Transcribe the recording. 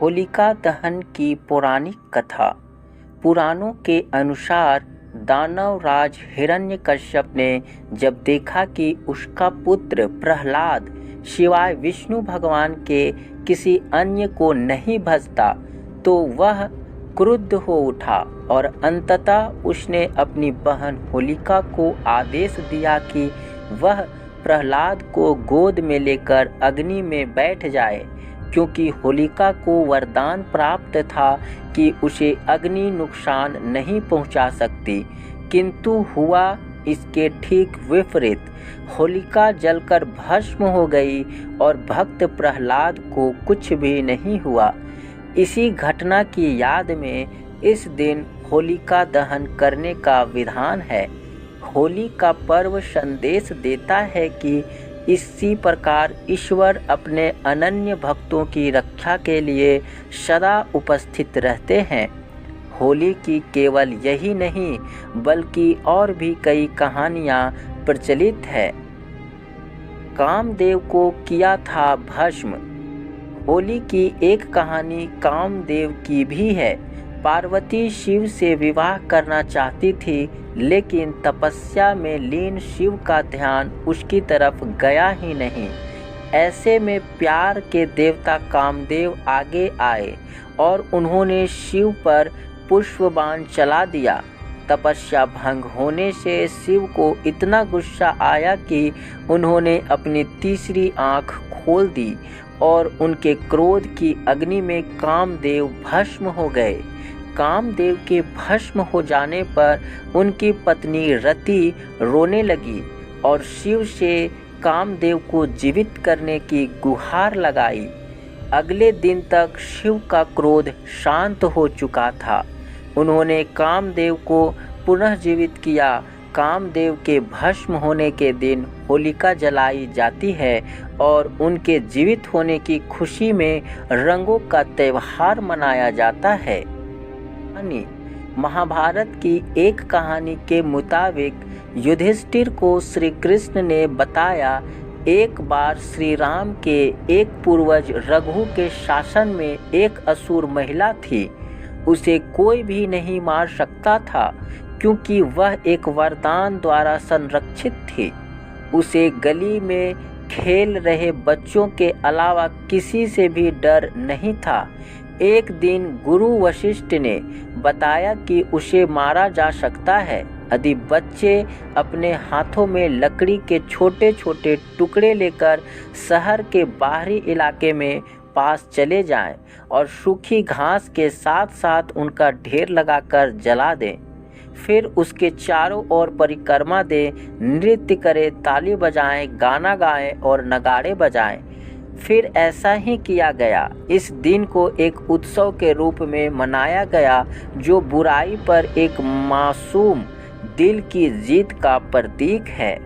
होलिका दहन की पौराणिक कथा। पुराणों के अनुसार दानव राज हिरण्यकश्यप ने जब देखा कि उसका पुत्र प्रहलाद सिवाय विष्णु भगवान के किसी अन्य को नहीं भजता, तो वह क्रुद्ध हो उठा और अंततः उसने अपनी बहन होलिका को आदेश दिया कि वह प्रहलाद को गोद में लेकर अग्नि में बैठ जाए, क्योंकि होलिका को वरदान प्राप्त था कि उसे अग्नि नुकसान नहीं पहुंचा सकती। किंतु हुआ इसके ठीक विपरीत। होलिका जलकर भस्म हो गई और भक्त प्रहलाद को कुछ भी नहीं हुआ। इसी घटना की याद में इस दिन होलिका दहन करने का विधान है। होली का पर्व संदेश देता है कि इसी प्रकार ईश्वर अपने अनन्य भक्तों की रक्षा के लिए सदा उपस्थित रहते हैं। होली की केवल यही नहीं बल्कि और भी कई कहानियाँ प्रचलित है। कामदेव को किया था भस्म। होली की एक कहानी कामदेव की भी है। पार्वती शिव से विवाह करना चाहती थी, लेकिन तपस्या में लीन शिव का ध्यान उसकी तरफ गया ही नहीं। ऐसे में प्यार के देवता कामदेव आगे आए और उन्होंने शिव पर पुष्पबाण चला दिया। तपस्या भंग होने से शिव को इतना गुस्सा आया कि उन्होंने अपनी तीसरी आंख खोल दी और उनके क्रोध की अग्नि में कामदेव भस्म हो गए। कामदेव के भस्म हो जाने पर उनकी पत्नी रति रोने लगी और शिव से कामदेव को जीवित करने की गुहार लगाई। अगले दिन तक शिव का क्रोध शांत हो चुका था। उन्होंने कामदेव को पुनः जीवित किया। कामदेव के भस्म होने के दिन होलिका जलाई जाती है और उनके जीवित होने की खुशी में रंगों का त्यौहार मनाया जाता है। महाभारत की एक कहानी के मुताबिक युधिष्ठिर को श्री कृष्ण ने बताया, एक बार श्री राम के एक पूर्वज रघु के शासन में एक असुर महिला थी। उसे कोई भी नहीं मार सकता था, क्योंकि वह एक वरदान द्वारा संरक्षित थी। उसे गली में खेल रहे बच्चों के अलावा किसी से भी डर नहीं था। एक दिन गुरु वशिष्ठ ने बताया कि उसे मारा जा सकता है यदि बच्चे अपने हाथों में लकड़ी के छोटे छोटे टुकड़े लेकर शहर के बाहरी इलाके में पास चले जाएं और सूखी घास के साथ साथ उनका ढेर लगाकर जला दें। फिर उसके चारों ओर परिक्रमा दें, नृत्य करें, ताली बजाएं, गाना गाएं और नगाड़े बजाएं। फिर ऐसा ही किया गया। इस दिन को एक उत्सव के रूप में मनाया गया, जो बुराई पर एक मासूम दिल की जीत का प्रतीक है।